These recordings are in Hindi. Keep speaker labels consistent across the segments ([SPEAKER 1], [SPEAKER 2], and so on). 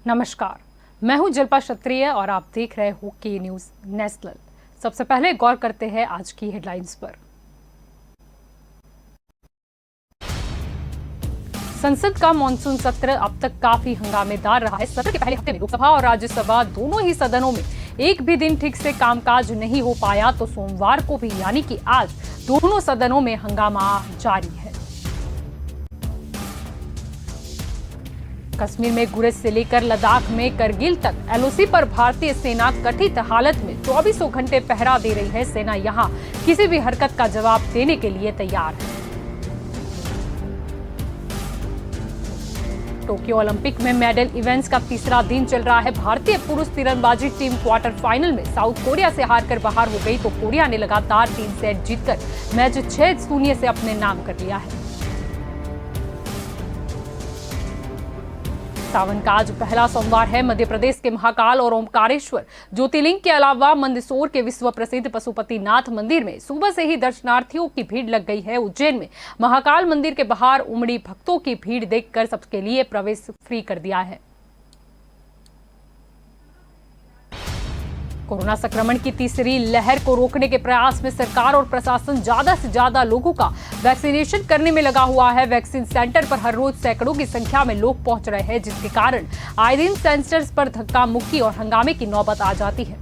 [SPEAKER 1] नमस्कार, मैं हूं जल्पा क्षत्रिय और आप देख रहे हो के न्यूज नेशनल। सबसे पहले गौर करते हैं आज की हेडलाइंस पर। संसद का मॉनसून सत्र अब तक काफी हंगामेदार रहा है। सत्र के पहले हफ्ते में लोकसभा और राज्यसभा दोनों ही सदनों में एक भी दिन ठीक से कामकाज नहीं हो पाया, तो सोमवार को भी यानी कि आज दोनों सदनों में हंगामा जारी है। कश्मीर में गुरेज से लेकर लद्दाख में करगिल तक एलओसी पर भारतीय सेना कथित हालत में 24 घंटे पहरा दे रही है। सेना यहां किसी भी हरकत का जवाब देने के लिए तैयार है। टोक्यो ओलंपिक में मेडल इवेंट्स का तीसरा दिन चल रहा है। भारतीय पुरुष तीरंदाजी टीम क्वार्टर फाइनल में साउथ कोरिया से हारकर बाहर हो गई, तो कोरिया ने लगातार 3 सेट जीतकर मैच 6-0 से अपने नाम कर लिया है। सावन का आज पहला सोमवार है। मध्य प्रदेश के महाकाल और ओमकारेश्वर ज्योतिर्लिंग के अलावा मंदसौर के विश्व प्रसिद्ध पशुपतिनाथ मंदिर में सुबह से ही दर्शनार्थियों की भीड़ लग गई है। उज्जैन में महाकाल मंदिर के बाहर उमड़ी भक्तों की भीड़ देखकर सबके लिए प्रवेश फ्री कर दिया है। कोरोना संक्रमण की तीसरी लहर को रोकने के प्रयास में सरकार और प्रशासन ज्यादा से ज्यादा लोगों का वैक्सीनेशन करने में लगा हुआ है। वैक्सीन सेंटर पर हर रोज सैकड़ों की संख्या में लोग पहुंच रहे हैं, जिसके कारण आए दिन सेंटर्स पर धक्का मुक्की और हंगामे की नौबत आ जाती है।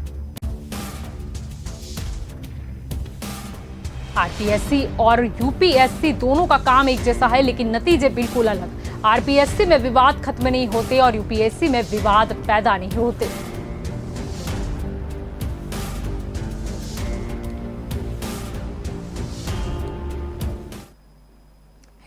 [SPEAKER 1] आरपीएससी और यूपीएससी दोनों का काम एक जैसा है, लेकिन नतीजे बिल्कुल अलग। आरपीएससी में विवाद खत्म नहीं होते और यूपीएससी में विवाद पैदा नहीं होते।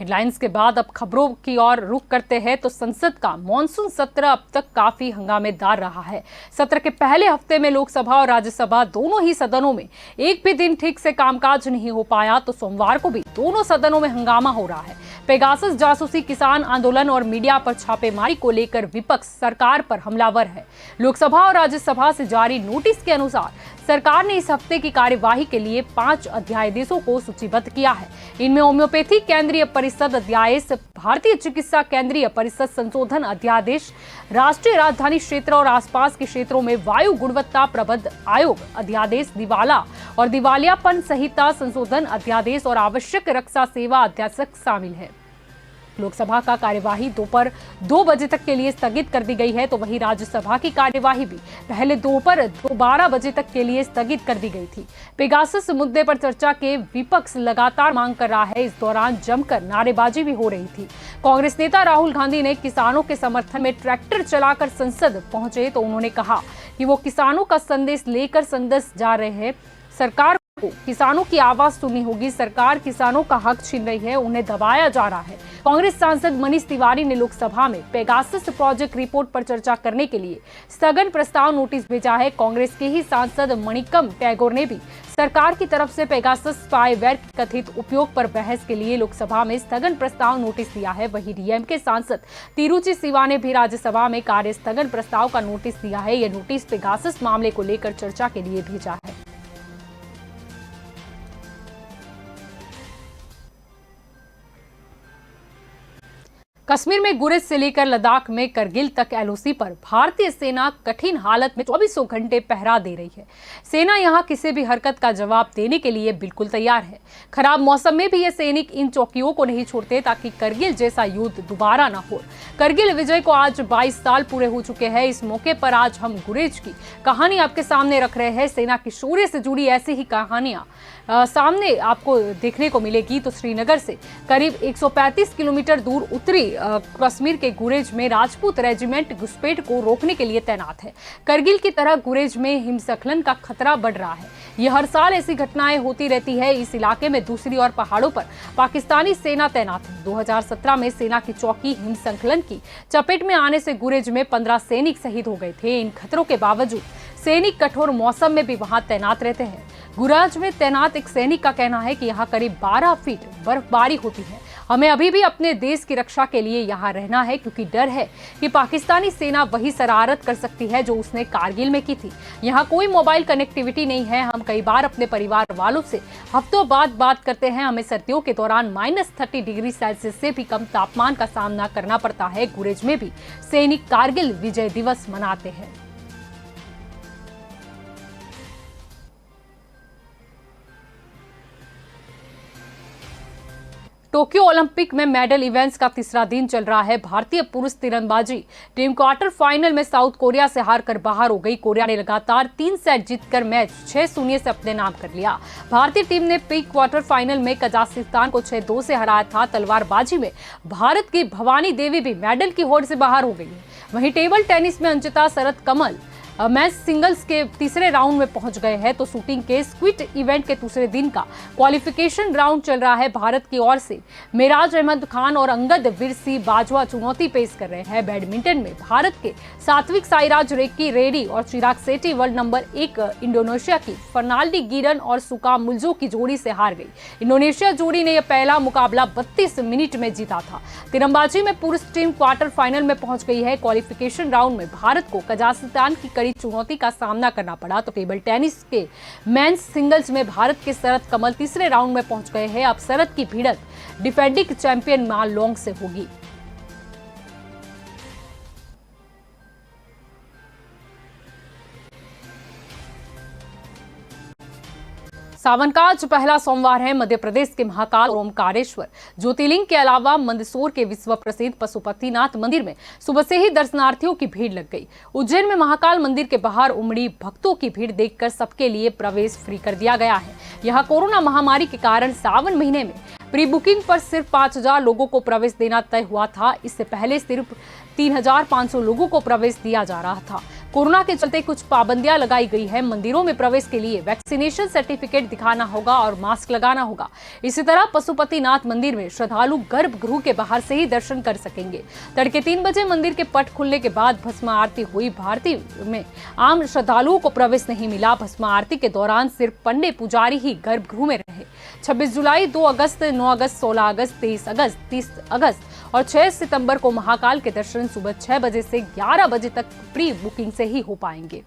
[SPEAKER 1] हेडलाइंस के बाद अब खबरों की ओर रुख करते हैं। तो संसद का मॉनसून सत्र अब तक काफी हंगामेदार रहा है। सत्र के पहले हफ्ते में लोकसभा और राज्यसभा दोनों ही सदनों में एक भी दिन ठीक से कामकाज नहीं हो पाया, तो सोमवार को भी दोनों सदनों में हंगामा हो रहा है। पेगासस जासूसी, किसान आंदोलन और मीडिया पर छापेमारी को लेकर विपक्ष सरकार पर हमलावर है। लोकसभा और राज्यसभा से जारी नोटिस के अनुसार सरकार ने इस हफ्ते की कार्यवाही के लिए 5 अध्यादेशों को सूचीबद्ध किया है। इनमें होम्योपैथी केंद्रीय परिषद अध्यादेश, भारतीय चिकित्सा केंद्रीय परिषद संशोधन अध्यादेश, राष्ट्रीय राजधानी क्षेत्र और आसपास के क्षेत्रों में वायु गुणवत्ता प्रबंधन आयोग अध्यादेश, दिवाला और दिवालियापन संहिता संशोधन अध्यादेश और आवश्यक रक्षा सेवा अध्यादेश शामिल है। लोकसभा का कार्यवाही दोपहर 2 बजे तक के लिए स्थगित कर दी गई है, तो वहीं राज्यसभा की कार्यवाही भी पहले दोपहर 12 बजे तक के लिए स्थगित कर दी गई थी। पेगासस मुद्दे पर चर्चा के विपक्ष लगातार मांग कर रहा है। इस दौरान जमकर नारेबाजी भी हो रही थी। कांग्रेस नेता राहुल गांधी ने किसानों के समर्थन में ट्रैक्टर चलाकर संसद पहुंचे, तो उन्होंने कहा कि वो किसानों का संदेश लेकर संसद जा रहे हैं। सरकार को किसानों की आवाज सुननी होगी। सरकार किसानों का हक छीन रही है, उन्हें दबाया जा रहा है। कांग्रेस सांसद मनीष तिवारी ने लोकसभा में पेगासस प्रोजेक्ट रिपोर्ट पर चर्चा करने के लिए स्थगन प्रस्ताव नोटिस भेजा है। कांग्रेस के ही सांसद मणिकम टैगोर ने भी सरकार की तरफ से पेगासस स्पाईवेयर के कथित उपयोग पर बहस के लिए लोकसभा में स्थगन प्रस्ताव नोटिस दिया है। वहीं डीएमके सांसद तिरुचि सिवा ने भी राज्यसभा में कार्य स्थगन प्रस्ताव का नोटिस दिया है। यह नोटिस पेगासस मामले को लेकर चर्चा के लिए भेजा है। कश्मीर में गुरेज से लेकर लद्दाख में करगिल तक एलओसी पर भारतीय सेना कठिन हालत में 24 घंटे पहरा दे रही है। सेना यहां किसी भी हरकत का जवाब देने के लिए बिल्कुल तैयार है। खराब मौसम में भी ये सैनिक इन चौकियों को नहीं छोड़ते, ताकि करगिल जैसा युद्ध दोबारा ना हो। करगिल विजय को आज 22 साल पूरे हो चुके हैं। इस मौके पर आज हम गुरेज की कहानी आपके सामने रख रहे हैं। सेना की शौर्य से जुड़ी ऐसी ही कहानियां सामने आपको देखने को मिलेगी। तो श्रीनगर से करीब 135 किलोमीटर दूर उत्तरी कश्मीर के गुरेज में राजपूत रेजिमेंट घुसपैठ को रोकने के लिए तैनात है। करगिल की तरह गुरेज में हिमस्खलन का खतरा बढ़ रहा है। यह हर साल ऐसी घटनाएं होती रहती है। इस इलाके में दूसरी ओर पहाड़ों पर पाकिस्तानी सेना तैनात है। 2017 में सेना की चौकी हिमस्खलन की चपेट में आने से गुरेज में 15 सैनिक शहीद हो गए थे। इन खतरों के बावजूद सैनिक कठोर मौसम में भी वहां तैनात रहते हैं। गुरेज में तैनात एक सैनिक का कहना है कि यहाँ करीब 12 फीट बर्फबारी होती है। हमें अभी भी अपने देश की रक्षा के लिए यहाँ रहना है, क्योंकि डर है कि पाकिस्तानी सेना वही शरारत कर सकती है जो उसने कारगिल में की थी। यहाँ कोई मोबाइल कनेक्टिविटी नहीं है। हम कई बार अपने परिवार वालों से हफ्तों बाद बात करते हैं। हमें सर्दियों के दौरान -30 डिग्री सेल्सियस से भी कम तापमान का सामना करना पड़ता है। गुरेज में भी सैनिक कारगिल विजय दिवस मनाते हैं। टोक्यो ओलंपिक में मेडल इवेंट्स का तीसरा दिन चल रहा है। भारतीय पुरुष तीरंदाजी टीम क्वार्टर फाइनल में साउथ कोरिया से हारकर बाहर हो गई। कोरिया ने लगातार 3 सेट जीतकर मैच 6-0 से अपने नाम कर लिया। भारतीय टीम ने प्री क्वार्टर फाइनल में कजाकिस्तान को 6-2 से हराया था। तलवारबाजी में भारत की भवानी देवी भी मेडल की होड़ से बाहर हो गई है। वहीं टेबल टेनिस में अंकिता शरत कमल मैच सिंगल्स के तीसरे राउंड में पहुंच गए हैं। तो शूटिंग के स्क्विड इवेंट के दूसरे दिन का क्वालिफिकेशन राउंड चल रहा है। भारत की ओर से मेराज अहमद खान और अंगद विरसी बाजवा चुनौती पेश कर रहे हैं। बैडमिंटन में भारत के सात्विक साईराज रेक्की रेड्डी और Chirag Shetty world number 1 Indonesia की फर्नाल्डी गिरन और सुका मुल्जो की जोड़ी से हार गई। इंडोनेशिया जोड़ी ने यह पहला मुकाबला 32 मिनट में जीता था। तीरंदाजी में पुरुष टीम क्वार्टर फाइनल में पहुंच गई है। क्वालिफिकेशन राउंड में भारत को कजाकिस्तान की चुनौती का सामना करना पड़ा। तो टेबल टेनिस के मेंस सिंगल्स में भारत के शरत कमल तीसरे राउंड में पहुंच गए हैं। अब शरत की भिड़ंत डिफेंडिंग चैंपियन मा लोंग से होगी। सावन का आज पहला सोमवार है। मध्य प्रदेश के महाकाल और ओमकारेश्वर ज्योतिर्लिंग के अलावा मंदसौर के विश्व प्रसिद्ध पशुपतिनाथ मंदिर में सुबह से ही दर्शनार्थियों की भीड़ लग गई। उज्जैन में महाकाल मंदिर के बाहर उमड़ी भक्तों की भीड़ देखकर सबके लिए प्रवेश फ्री कर दिया गया है। यहाँ कोरोना महामारी के कारण सावन महीने में प्री बुकिंग पर सिर्फ 5000 लोगों को प्रवेश देना तय हुआ था। इससे पहले सिर्फ 3500 लोगों को प्रवेश दिया जा रहा था। कोरोना के चलते कुछ पाबंदियां लगाई गई है। मंदिरों में प्रवेश के लिए वैक्सीनेशन सर्टिफिकेट दिखाना होगा और मास्क लगाना होगा। इसी तरह पशुपतिनाथ मंदिर में श्रद्धालु गर्भगृह के बाहर से ही दर्शन कर सकेंगे। तड़के 3 बजे मंदिर के पट खुलने के बाद भस्म आरती हुई। भारती में आम श्रद्धालुओं को प्रवेश नहीं मिला। भस्म आरती के दौरान सिर्फ पंडित पुजारी ही गर्भगृह में रहे। 26 जुलाई, 2 अगस्त, 9 अगस्त, 16 अगस्त, 23 अगस्त, 30 अगस्त और 6 सितंबर को महाकाल के दर्शन सुबह 6 बजे से 11 बजे तक प्री बुकिंग से ही हो पाएंगे।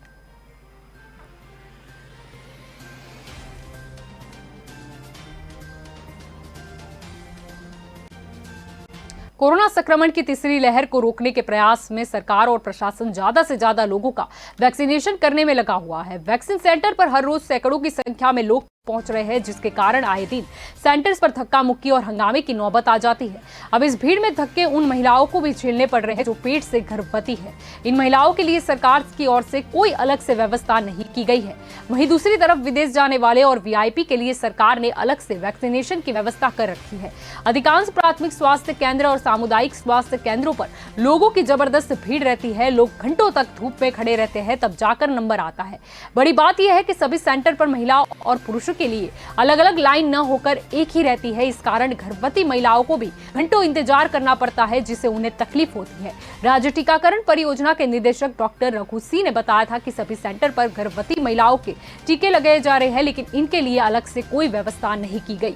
[SPEAKER 1] कोरोना संक्रमण की तीसरी लहर को रोकने के प्रयास में सरकार और प्रशासन ज्यादा से ज्यादा लोगों का वैक्सीनेशन करने में लगा हुआ है। वैक्सीन सेंटर पर हर रोज सैकड़ों की संख्या में लोग पहुंच रहे हैं, जिसके कारण आए दिन सेंटर्स पर धक्का मुक्की और हंगामे की नौबत आ जाती है। अब इस भीड़ में धक्के उन महिलाओं को भी झेलने पड़ रहे हैं जो पेट से गर्भवती है। इन महिलाओं के लिए सरकार की ओर से कोई अलग से व्यवस्था नहीं की गई है। वहीं दूसरी तरफ विदेश जाने वाले और वीआईपी के लिए सरकार ने अलग से वैक्सीनेशन की व्यवस्था कर रखी है। अधिकांश प्राथमिक स्वास्थ्य केंद्र और सामुदायिक स्वास्थ्य केंद्रों पर लोगों की जबरदस्त भीड़ रहती है। लोग घंटों तक धूप में खड़े रहते हैं, तब जाकर नंबर आता है। बड़ी बात यह है कि सभी सेंटर पर महिलाओं और पुरुषों के लिए अलग अलग लाइन न होकर एक ही रहती है। इस कारण गर्भवती महिलाओं को भी घंटों इंतजार करना पड़ता है, जिससे उन्हें तकलीफ होती है। राज्य टीकाकरण परियोजना के निदेशक डॉक्टर रघु सिंह ने बताया था कि सभी सेंटर पर गर्भवती महिलाओं के टीके लगाए जा रहे हैं, लेकिन इनके लिए अलग से कोई व्यवस्था नहीं की गई।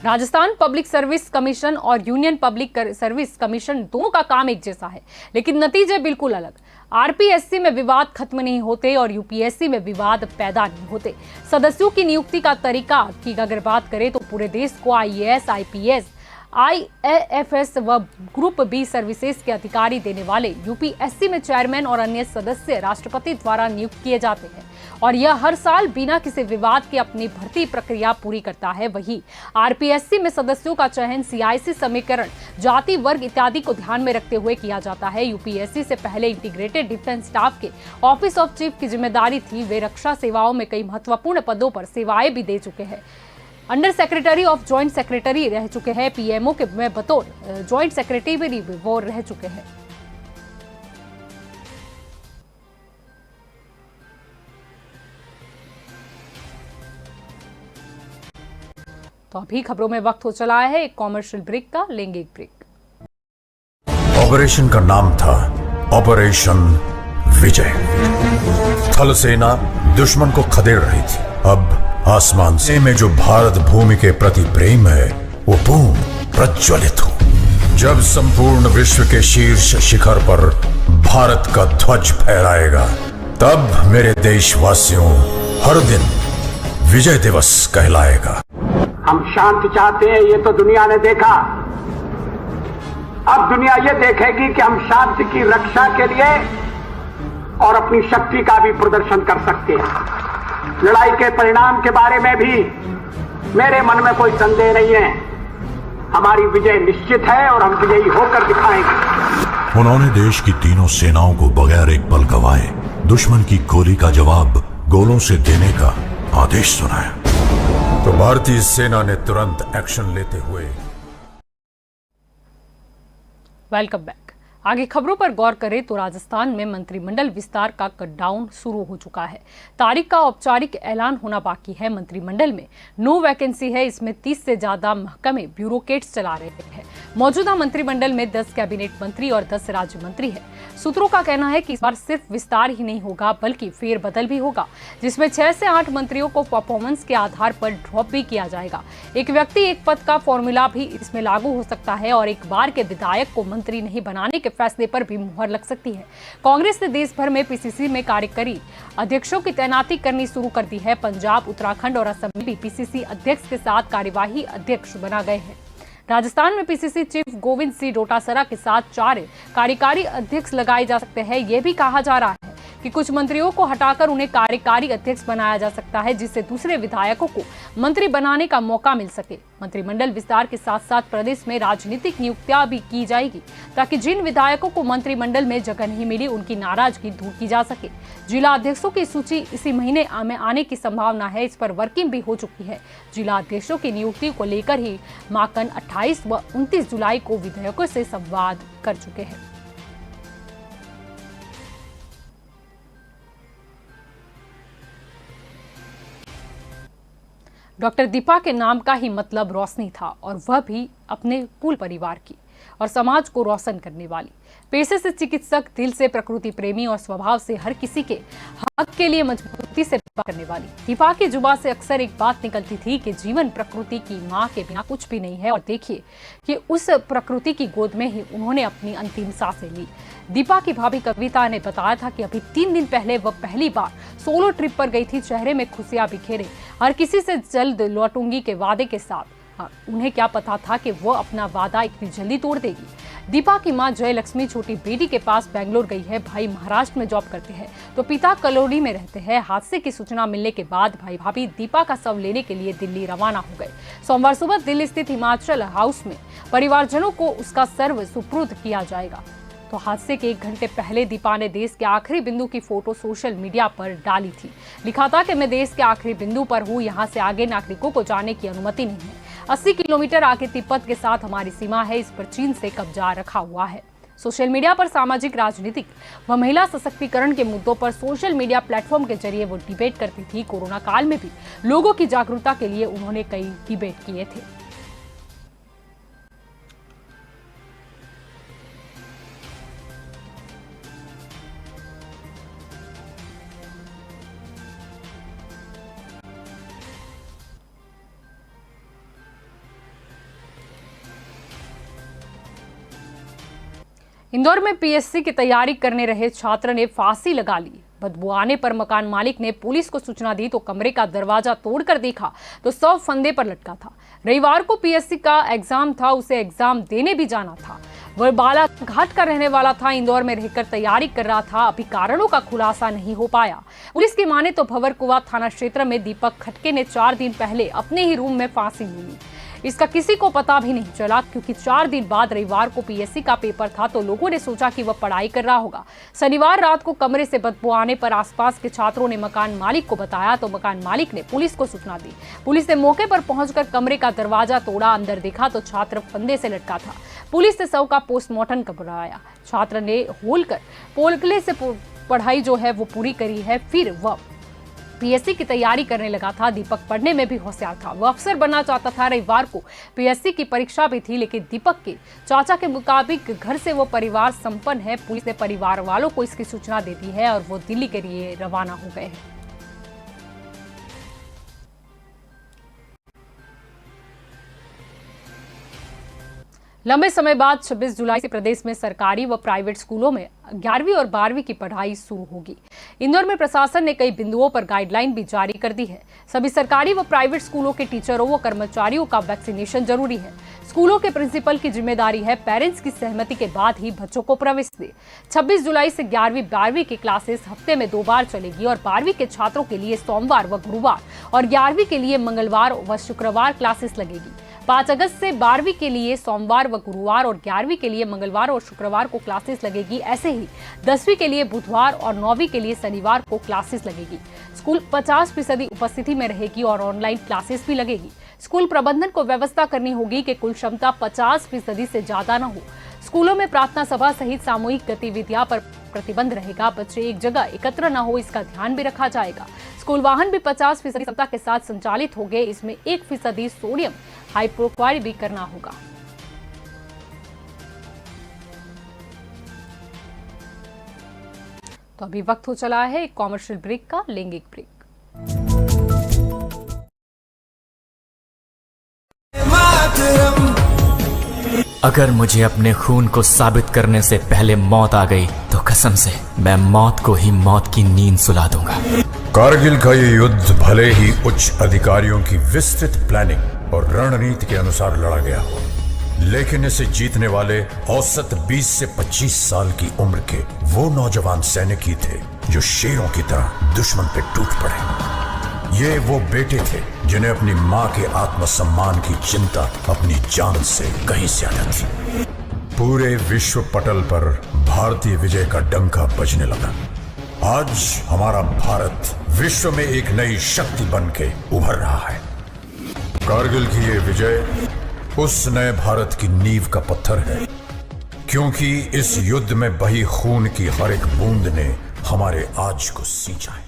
[SPEAKER 1] राजस्थान पब्लिक सर्विस कमीशन और यूनियन पब्लिक सर्विस कमीशन दोनों का काम एक जैसा है, लेकिन नतीजे बिल्कुल अलग। आरपीएससी में विवाद खत्म नहीं होते और यूपीएससी में विवाद पैदा नहीं होते। सदस्यों की नियुक्ति का तरीका की अगर बात करें तो पूरे देश को आईएएस, आईपीएस, आईएएफएस व ग्रुप बी सर्विसेज के अधिकारी देने वाले यूपीएससी में चेयरमैन और अन्य सदस्य राष्ट्रपति द्वारा नियुक्त किए जाते हैं और यह हर साल बिना किसी विवाद के अपनी भर्ती प्रक्रिया पूरी करता है। वही आरपीएससी में सदस्यों का चयन सीआईसी समीकरण, जाति, वर्ग इत्यादि को ध्यान में रखते हुए किया जाता है। यूपीएससी से पहले इंटीग्रेटेड डिफेंस स्टाफ के ऑफिस ऑफ चीफ की जिम्मेदारी थी। वे रक्षा सेवाओं में कई महत्वपूर्ण पदों पर सेवाएं भी दे चुके हैं। Under secretary of joint secretary रह चुके हैं। पीएमओ के में बतौर जॉइंट सेक्रेटरी भी वो रह चुके हैं। तो अभी खबरों में वक्त हो चला है एक कॉमर्शियल ब्रेक का। लेंगे एक ब्रेक।
[SPEAKER 2] ऑपरेशन का नाम था ऑपरेशन विजय। थल सेना दुश्मन को खदेड़ रही थी, अब आसमान से में जो भारत भूमि के प्रति प्रेम है वो पूर्ण प्रज्वलित हो। जब संपूर्ण विश्व के शीर्ष शिखर पर भारत का ध्वज फहराएगा, तब मेरे देशवासियों हर दिन विजय दिवस कहलाएगा।
[SPEAKER 3] हम शांति चाहते हैं, ये तो दुनिया ने देखा। अब दुनिया ये देखेगी कि हम शांति की रक्षा के लिए और अपनी शक्ति का भी प्रदर्शन कर सकते हैं। लड़ाई के परिणाम के बारे में भी मेरे मन में कोई संदेह नहीं है। हमारी विजय निश्चित है और हम विजयी होकर दिखाएंगे।
[SPEAKER 2] उन्होंने देश की तीनों सेनाओं को बगैर एक पल गवाए दुश्मन की गोली का जवाब गोलों से देने का आदेश सुनाया, तो भारतीय सेना ने तुरंत एक्शन लेते हुए।
[SPEAKER 1] Welcome back. आगे खबरों पर गौर करें तो राजस्थान में मंत्रिमंडल विस्तार का कटडाउन शुरू हो चुका है। तारीख का औपचारिक ऐलान होना बाकी है। मंत्रिमंडल में 9 वैकेंसी है। इसमें 30 से ज्यादा महकमे ब्यूरोक्रेट्स चला रहे हैं। मौजूदा मंत्रिमंडल में 10 कैबिनेट मंत्री और 10 राज्य मंत्री है। सूत्रों का कहना है कि इस बार सिर्फ विस्तार ही नहीं होगा बल्कि फेरबदल भी होगा, जिसमें 6 से 8 मंत्रियों को परफॉर्मेंस के आधार पर ड्रॉप भी किया जाएगा। एक व्यक्ति एक पद का फॉर्मूला भी इसमें लागू हो सकता है और एक बार के विधायक को मंत्री नहीं बनाने के फैसले पर भी मुहर लग सकती है। कांग्रेस ने देश भर में पीसीसी में कार्यकारी अध्यक्षों की तैनाती करनी शुरू कर दी है। पंजाब, उत्तराखंड और असम में भी पीसीसी अध्यक्ष के साथ कार्यवाही अध्यक्ष बना गए हैं। राजस्थान में पीसीसी चीफ गोविंद सिंह डोटासरा के साथ 4 कार्यकारी अध्यक्ष लगाए जा सकते हैं। यह भी कहा जा रहा है कि कुछ मंत्रियों को हटाकर उन्हें कार्यकारी अध्यक्ष बनाया जा सकता है, जिससे दूसरे विधायकों को मंत्री बनाने का मौका मिल सके। मंत्रिमंडल विस्तार के साथ साथ प्रदेश में राजनीतिक नियुक्तियां भी की जाएगी, ताकि जिन विधायकों को मंत्रिमंडल में जगह नहीं मिली उनकी नाराजगी दूर की जा सके। जिला अध्यक्षों की सूची इसी महीने में आने की संभावना है। इस पर वर्किंग भी हो चुकी है। जिला अध्यक्षों की नियुक्ति को लेकर ही माकन 28 व 29 जुलाई को विधायकों से संवाद कर चुके हैं। डॉक्टर दीपा के नाम का ही मतलब रोशनी था और वह भी अपने कुल परिवार की और समाज को रोशन करने वाली। पेशे से चिकित्सक, दिल से प्रकृति प्रेमी और स्वभाव से हर किसी के हक के लिए मजबूती से बात करने वाली। दीपा की जुबान से अक्सर एक बात निकलती थी कि जीवन प्रकृति की माँ के बिना कुछ भी नहीं है, और देखिए कि उस प्रकृति की गोद में ही उन्होंने अपनी अंतिम सांसें ली। दीपा की भाभी कविता ने बताया था कि अभी 3 दिन पहले वह पहली बार सोलो ट्रिप पर गई थी। चेहरे में खुशियां बिखेरे, हर किसी से जल्द लौटूंगी के वादे के साथ। उन्हें क्या पता था कि वो अपना वादा इतनी जल्दी तोड़ देगी। दीपा की मां जयलक्ष्मी छोटी बेटी के पास बेंगलोर गई है। भाई महाराष्ट्र में जॉब करते हैं तो पिता कलोनी में रहते हैं। हादसे की सूचना मिलने के बाद भाई भाभी दीपा का शव लेने के लिए दिल्ली रवाना हो गए। सोमवार सुबह दिल्ली स्थित हिमाचल हाउस में परिवारजनों को उसका सर्व सुपुर्द किया जाएगा। तो हादसे के 1 घंटे पहले दीपा ने देश के आखिरी बिंदु की फोटो सोशल मीडिया पर डाली थी। लिखा था कि मैं देश के आखिरी बिंदु पर हूँ, यहाँ से आगे नागरिकों को जाने की अनुमति नहीं है। 80 किलोमीटर आगे तिब्बत के साथ हमारी सीमा है, इस पर चीन से कब्जा रखा हुआ है। सोशल मीडिया पर सामाजिक, राजनीतिक व महिला सशक्तिकरण के मुद्दों पर सोशल मीडिया प्लेटफॉर्म के जरिए वो डिबेट करती थी। कोरोना काल में भी लोगों की जागरूकता के लिए उन्होंने कई डिबेट किए थे। इंदौर में पीएससी की तैयारी करने रहे छात्र ने फांसी लगा ली। बदबू आने पर मकान मालिक ने पुलिस को सूचना दी तो कमरे का दरवाजा तोड़कर देखा तो शव फंदे पर लटका था। रविवार को पीएससी का एग्जाम था, उसे एग्जाम देने भी जाना था। वह बालाघाट का रहने वाला था, इंदौर में रहकर तैयारी कर रहा था। अभी कारणों का खुलासा नहीं हो पाया। पुलिस की माने तो भंवरकुंवा थाना क्षेत्र में दीपक खटके ने 4 दिन पहले अपने ही रूम में फांसी ली। इसका किसी को पता भी नहीं चला, क्योंकि 4 दिन बाद रविवार को पीएससी का पेपर था तो लोगों ने सोचा कि वह पढ़ाई कर रहा होगा। शनिवार रात को कमरे से बदबू आने पर आसपास के छात्रों ने मकान मालिक को बताया तो मकान मालिक ने पुलिस को सूचना दी। पुलिस ने मौके पर पहुंचकर कमरे का दरवाजा तोड़ा, अंदर देखा तो छात्र फंदे से लटका था। पुलिस ने शव का पोस्टमार्टम करवाया। छात्र ने होल कर पोलकले से पढ़ाई जो है वो पूरी करी है। फिर वह पीएससी की तैयारी करने लगा था। दीपक पढ़ने में भी होशियार था, वो अफसर बनना चाहता था। रविवार को पीएससी की परीक्षा भी थी, लेकिन दीपक के चाचा के मुताबिक घर से वो परिवार संपन्न है। पुलिस ने परिवार वालों को इसकी सूचना दे दी है और वो दिल्ली के लिए रवाना हो गए हैं। लंबे समय बाद 26 जुलाई से प्रदेश में सरकारी व प्राइवेट स्कूलों में 11वीं और 12वीं की पढ़ाई शुरू होगी। इंदौर में प्रशासन ने कई बिंदुओं पर गाइडलाइन भी जारी कर दी है। सभी सरकारी व प्राइवेट स्कूलों के टीचरों व कर्मचारियों का वैक्सीनेशन जरूरी है। स्कूलों के प्रिंसिपल की जिम्मेदारी है पेरेंट्स की सहमति के बाद ही बच्चों को प्रवेश दे। 26 जुलाई से 11वीं 12वीं की क्लासेस हफ्ते में 2 बार चलेगी और 12वीं के छात्रों के लिए सोमवार व गुरुवार और 11वीं के लिए मंगलवार व शुक्रवार क्लासेस लगेगी। 5 अगस्त से 12वीं के लिए सोमवार व गुरुवार और 11वीं के लिए मंगलवार और शुक्रवार को क्लासेस लगेगी। ऐसे ही 10वीं के लिए बुधवार और 9वीं के लिए शनिवार को क्लासेस लगेगी। स्कूल 50% उपस्थिति में रहेगी और ऑनलाइन क्लासेस भी लगेगी। स्कूल प्रबंधन को व्यवस्था करनी होगी कि कुल क्षमता 50% से ज्यादा न हो। स्कूलों में प्रार्थना सभा सहित सामूहिक गतिविधियां पर प्रतिबंध रहेगा। बच्चे एक जगह एकत्र न हो, इसका ध्यान भी रखा जाएगा। स्कूल वाहन भी 50% क्षमता के साथ संचालित होंगे। इसमें 1% सोडियम हाइपोक्लोराइड भी करना होगा। तो अभी वक्त हो चला है एक कॉमर्शियल ब्रेक का, लेंगे एक ब्रेक।
[SPEAKER 4] अगर मुझे अपने खून को साबित करने से पहले मौत आ गई तो कसम से मैं मौत को ही मौत की नींद सुला दूंगा।
[SPEAKER 2] कारगिल का ये युद्ध भले ही उच्च अधिकारियों की विस्तृत प्लानिंग और रणनीति के अनुसार लड़ा गया हो, लेकिन इसे जीतने वाले औसत 20 से 25 साल की उम्र के वो नौजवान सैनिक ही थे जो शेरों की तरह दुश्मन पे टूट पड़े। ये वो बेटे थे जिन्हें अपनी मां के आत्मसम्मान की चिंता अपनी जान से कहीं ज्यादा थी। पूरे विश्व पटल पर भारतीय विजय का डंका बजने लगा। आज हमारा भारत विश्व में एक नई शक्ति बन के उभर रहा है। कारगिल की ये विजय उस नए भारत की नींव का पत्थर है, क्योंकि इस युद्ध में बही खून की हर एक बूंद ने हमारे आज को सींचा है।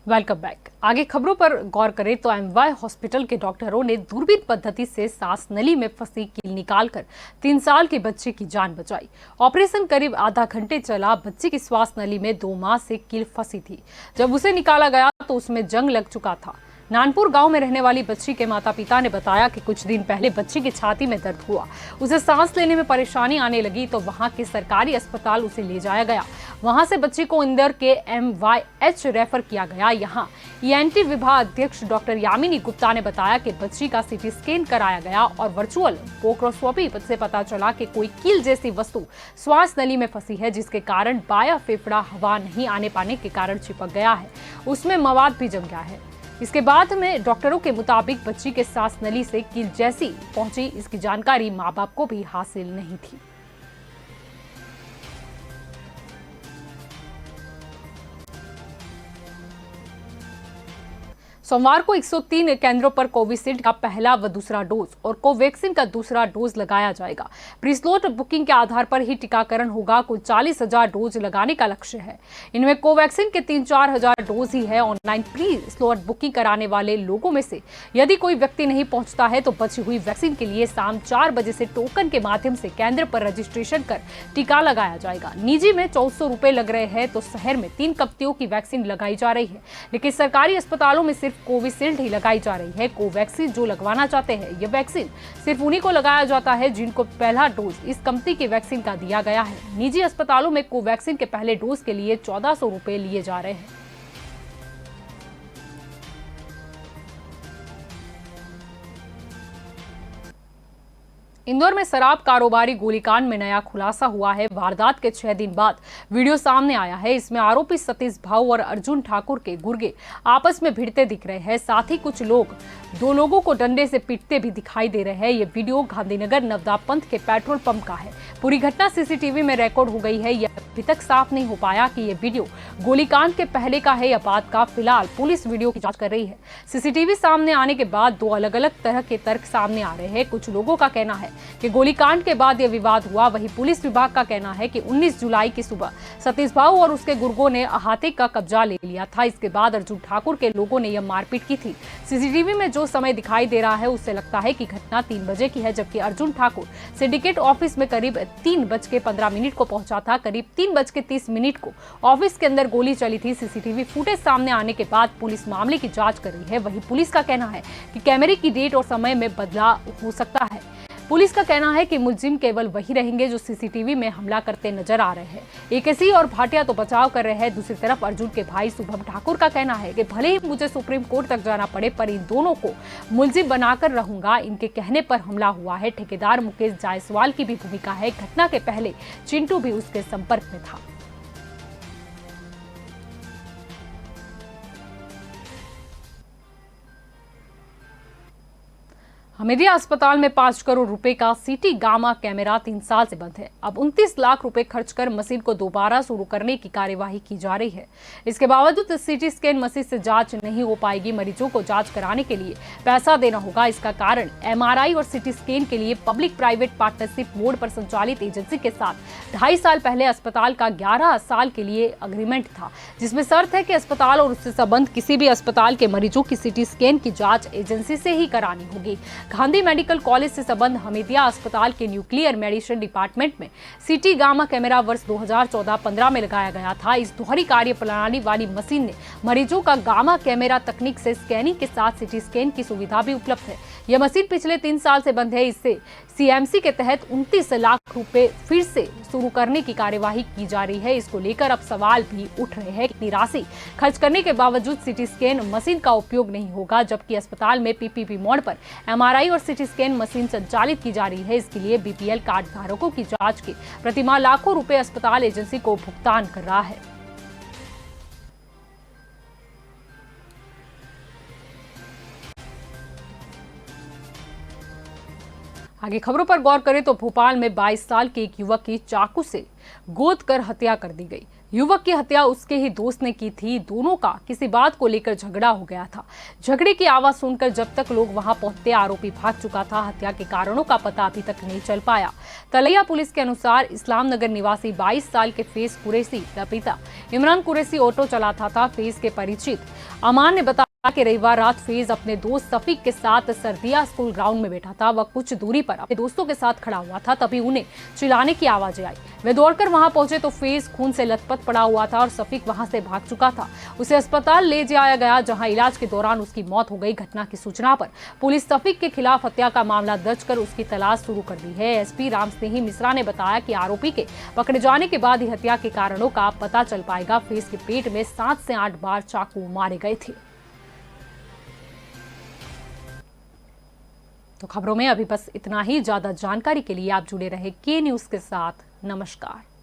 [SPEAKER 1] Welcome back. आगे खबरों पर गौर करें तो एमवाय हॉस्पिटल के डॉक्टरों ने दूरबीन पद्धति से सांस नली में फंसी कील निकालकर 3 साल के बच्चे की जान बचाई। ऑपरेशन करीब आधा घंटे चला। बच्चे की श्वास नली में 2 माह से कील फंसी थी। जब उसे निकाला गया तो उसमें जंग लग चुका था। नानपुर गांव में रहने वाली बच्ची के माता पिता ने बताया कि कुछ दिन पहले बच्ची की छाती में दर्द हुआ, उसे सांस लेने में परेशानी आने लगी तो वहां के सरकारी अस्पताल उसे ले जाया गया। वहां से बच्ची को इंदौर के MYH रेफर किया गया। यहाँ ENT विभाग अध्यक्ष डॉक्टर यामिनी गुप्ता ने बताया कि बच्ची का CT स्कैन कराया गया और वर्चुअल पोक्रोस्कोपी से पता चला कि कोई कील जैसी वस्तु श्वास नली में फंसी है, जिसके कारण बाया फेफड़ा हवा नहीं आने पाने के कारण चिपक गया है, उसमें मवाद भी जम गया है। इसके बाद में डॉक्टरों के मुताबिक बच्ची के सांस नली से कील जैसी पहुंची, इसकी जानकारी मां बाप को भी हासिल नहीं थी। सोमवार को 103 केंद्रों पर कोविशील्ड का पहला व दूसरा डोज और कोवैक्सीन का दूसरा डोज लगाया जाएगा। प्री स्लॉट बुकिंग के आधार पर ही टीकाकरण होगा। कुल 40,000 डोज लगाने का लक्ष्य है। इनमें कोवैक्सीन के 3-4 हजार डोज ही है। ऑनलाइन प्री स्लॉट बुकिंग कराने वाले लोगों में से यदि कोई व्यक्ति नहीं पहुंचता है तो बची हुई वैक्सीन के लिए शाम 4 बजे से टोकन के माध्यम से केंद्र पर रजिस्ट्रेशन कर टीका लगाया जाएगा। निजी में 1400 रुपए लग रहे हैं तो शहर में 3 कंपनियों की वैक्सीन लगाई जा रही है, लेकिन सरकारी अस्पतालों में सिर्फ कोविशील्ड ही लगाई जा रही है। कोवैक्सीन जो लगवाना चाहते हैं, यह वैक्सीन सिर्फ उन्हीं को लगाया जाता है जिनको पहला डोज इस कंपनी की वैक्सीन का दिया गया है। निजी अस्पतालों में कोवैक्सीन के पहले डोज के लिए 1400 रुपए लिए जा रहे हैं। इंदौर में शराब कारोबारी गोलीकांड में नया खुलासा हुआ है। वारदात के 6 दिन बाद वीडियो सामने आया है। इसमें आरोपी सतीश भाऊ और अर्जुन ठाकुर के गुर्गे आपस में भिड़ते दिख रहे हैं। साथ ही कुछ लोग 2 लोगों को डंडे से पीटते भी दिखाई दे रहे हैं। ये वीडियो गांधीनगर नवदा पंथ के पेट्रोल पंप का है। पूरी घटना सीसीटीवी में रिकॉर्ड हो गई है। यह अभी तक साफ नहीं हो पाया कि यह वीडियो गोलीकांड के पहले का है या बाद का। फिलहाल पुलिस वीडियो की जांच कर रही है। सीसीटीवी सामने आने के बाद 2 अलग अलग तरह के तर्क सामने आ रहे हैं। कुछ लोगों का कहना है कि गोलीकांड के बाद यह विवाद हुआ। वहीं पुलिस विभाग का कहना है कि 19 जुलाई की सुबह सतीश बाबू और उसके गुर्गों ने अहाते का कब्जा ले लिया था। इसके बाद अर्जुन ठाकुर के लोगों ने यह मारपीट की थी। सीसीटीवी में जो समय दिखाई दे रहा है उससे लगता है कि घटना 3 बजे की है, जबकि अर्जुन ठाकुर सिंडिकेट ऑफिस में करीब 3:15 को पहुंचा था। करीब 3:30 को ऑफिस के अंदर गोली चली थी। सीसीटीवी फुटेज सामने आने के बाद पुलिस मामले की जांच कर रही है। वहीं पुलिस का कहना है कि कैमरे की डेट और समय में बदलाव हो सकता है। पुलिस का कहना है कि मुलजिम केवल वही रहेंगे जो सीसीटीवी में हमला करते नजर आ रहे हैं। एकेसी और भाटिया तो बचाव कर रहे हैं। दूसरी तरफ अर्जुन के भाई शुभम ठाकुर का कहना है कि भले ही मुझे सुप्रीम कोर्ट तक जाना पड़े, पर इन दोनों को मुलजिम बनाकर रहूंगा। इनके कहने पर हमला हुआ है। ठेकेदार मुकेश जायसवाल की भी भूमिका है। घटना के पहले चिंटू भी उसके संपर्क में था। हमीदिया अस्पताल में 5 करोड़ रुपए का सीटी गामा कैमरा 3 साल से बंद है। अब 29 लाख रुपए खर्च कर मशीन को दोबारा शुरू करने की कार्यवाही की जा रही है। इसके बावजूद सीटी स्कैन मशीन से जांच नहीं हो पाएगी। मरीजों को जांच कराने के लिए पैसा देना होगा। इसका कारण एमआरआई और सीटी स्कैन के लिए पब्लिक प्राइवेट पार्टनरशिप मोड पर संचालित एजेंसी के साथ 2.5 साल पहले अस्पताल का 11 साल के लिए अग्रीमेंट था, जिसमें शर्त है कि अस्पताल और उससे संबंध किसी भी अस्पताल के मरीजों की सीटी स्कैन की जाँच एजेंसी से ही करानी होगी। गांधी मेडिकल कॉलेज से संबंध हमीदिया अस्पताल के न्यूक्लियर मेडिसिन डिपार्टमेंट में सीटी गामा कैमरा वर्ष 2014-15 में लगाया गया था। इस दोहरी कार्य प्रणाली वाली मशीन ने मरीजों का गामा कैमरा तकनीक से स्कैनिंग के साथ सीटी स्कैन की सुविधा भी उपलब्ध है। यह मशीन पिछले 3 साल से बंद है। इससे सीएमसी के तहत 29 लाख रुपए फिर से शुरू करने की कार्यवाही की जा रही है। इसको लेकर अब सवाल भी उठ रहे हैं। इतनी राशि खर्च करने के बावजूद सीटी स्कैन मशीन का उपयोग नहीं होगा, जबकि अस्पताल में पीपीपी मोड पर एमआरआई और सीटी स्कैन मशीन संचालित की जा रही है। इसके लिए बीपीएल कार्ड धारकों की जांच के प्रतिमाह लाखों रुपए अस्पताल एजेंसी को भुगतान कर रहा है। आगे खबरों पर गौर करें तो भोपाल में 22 साल के एक युवक की चाकू से गोद कर हत्या कर दी गई। युवक की हत्या उसके ही दोस्त ने की थी। दोनों का किसी बात को लेकर झगड़ा हो गया था। झगड़े की आवाज सुनकर जब तक लोग वहां पहुंचते आरोपी भाग चुका था। हत्या के कारणों का पता अभी तक नहीं चल पाया। तलैया पुलिस के अनुसार इस्लाम नगर निवासी 22 साल के फैज कुरैशी का पिता इमरान कुरैशी ऑटो चलाता था। फैज के परिचित अमान ने बताया कि रविवार रात फैज अपने दोस्त सफीक के साथ सरदिया स्कूल ग्राउंड में बैठा था। वह कुछ दूरी पर अपने दोस्तों के साथ खड़ा हुआ था, तभी उन्हें चिल्लाने की आवाजें आई। वे दौड़कर वहां पहुंचे तो फैज खून से लथपथ पड़ा हुआ था और सफीक वहां से भाग चुका था। उसे अस्पताल ले जाया गया, जहां इलाज के दौरान उसकी मौत हो गई। घटना की सूचना पर पुलिस सफीक के खिलाफ हत्या का मामला दर्ज कर उसकी तलाश शुरू कर दी है। एसपी राम स्नेही मिश्रा ने बताया कि आरोपी के पकड़े जाने के बाद ही हत्या के कारणों का पता चल पाएगा। फैज के पेट में 7 से 8 बार चाकू मारे गए थे। तो खबरों में अभी बस इतना ही। ज्यादा जानकारी के लिए आप जुड़े रहे के न्यूज के साथ। नमस्कार।